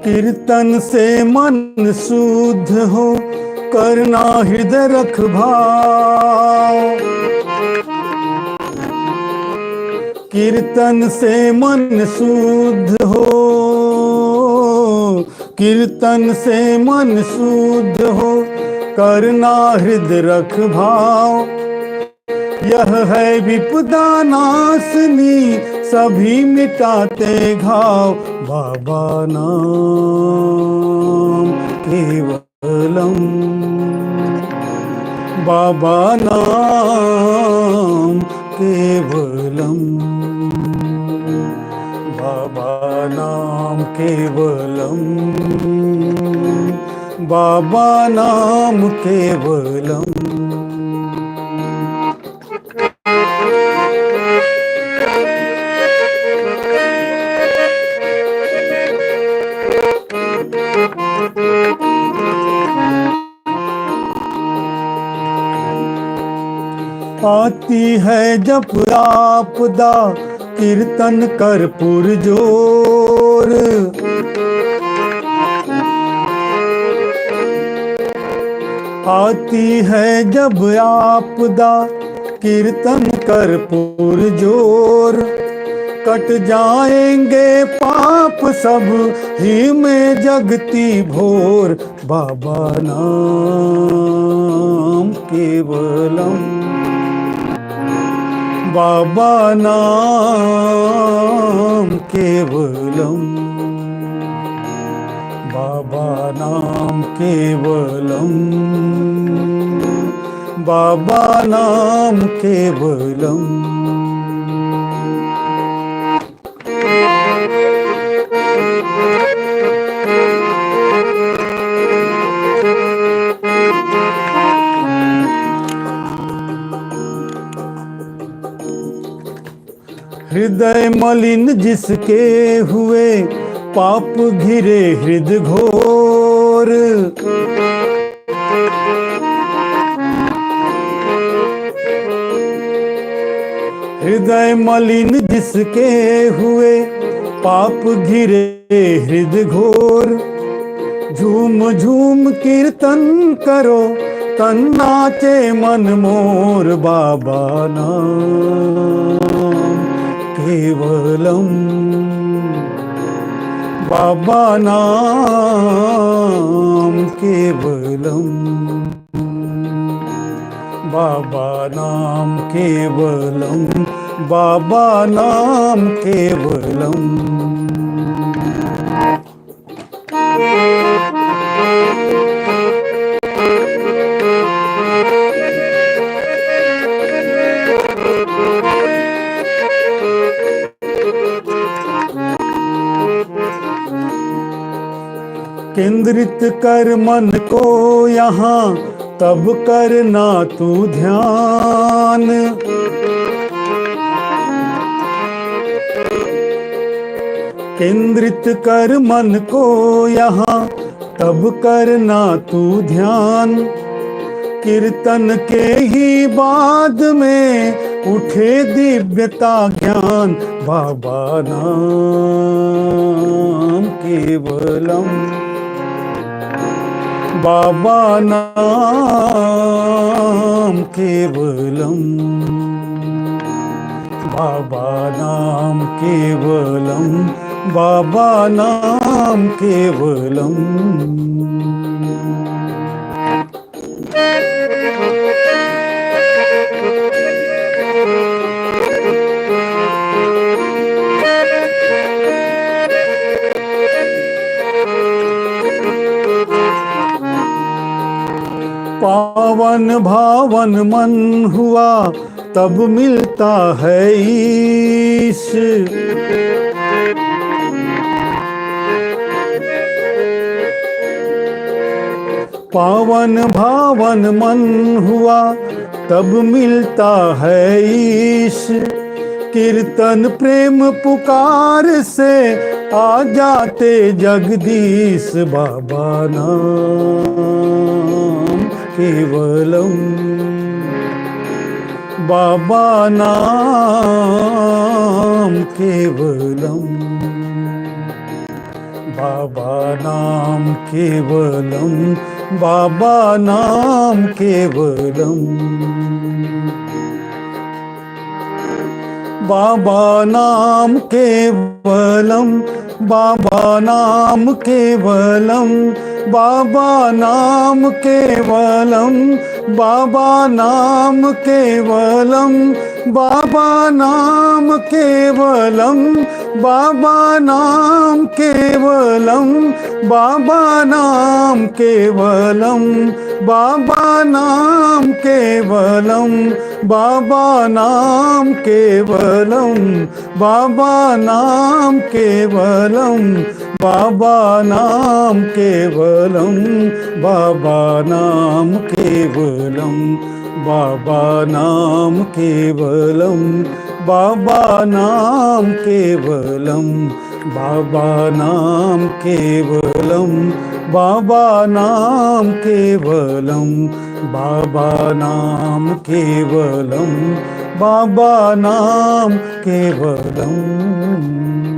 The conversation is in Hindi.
कीर्तन से मन शुद्ध हो, करना हृदय रख भाव। कीर्तन से मन शुद्ध हो, कीर्तन से मन शुद्ध हो, करना हृदय रख भाव। यह है विपदा नाशनी, सभी मिटाते घाव। बाबा नाम केवलम, बाबा नाम केवलम, बाबा नाम केवलम, बाबा नाम केवलम। आती है जब आपदा, कीर्तन कर पुरजोर। आती है जब आपदा, कीर्तन कर पुरजोर। कट जाएंगे पाप सब ही में जगती भोर। बाबा नाम केवलम, बाबा नाम केवलम, बाबा नाम केवलम, बाबा नाम केवलम। हृदय मलिन जिसके हुए, पाप घिरे हृदय घोर। हृदय मलिन जिसके हुए, पाप घिरे हृदय घोर। झूम झूम कीर्तन करो, तन नाचे मन मोर। बाबा नाम केवलम, बाबा नाम केवलम, बाबा नाम केवलम, बाबा नाम केवलम। केंद्रित कर मन को यहाँ, तब करना तू ध्यान। केंद्रित कर मन को यहाँ, तब करना तू ध्यान। कीर्तन के ही बाद में उठे दिव्यता ज्ञान। बाबा नाम केवलम, बाबा नाम केवलम, बाबा नाम केवलम, बाबा नाम केवलम। पावन भावन मन हुआ, तब मिलता है ईश। पावन भावन मन हुआ, तब मिलता है ईश। कीर्तन प्रेम पुकार से आ जाते जगदीश। बाबा नाम केवलम, बाबा नाम केवलम, बाबा नाम केवलम, बाबा नाम केवलम, बाबा नाम केवलम, बाबा नाम केवलम, बाबा नाम केवलम, बाबा नाम केवलम, बाबा नाम केवलम, बाबा नाम केवलम, बाबा नाम केवलम, बाबा नाम केवलम, बाबा नाम केवलम, बाबा नाम केवलम, बाबा नाम केवलम, बाबा नाम केवलम, बाबा नाम केवलम, बाबा नाम केवलम, बाबा नाम केवलम, बाबा नाम केवलम, बाबा नाम केवलम, बाबा नाम केवलम।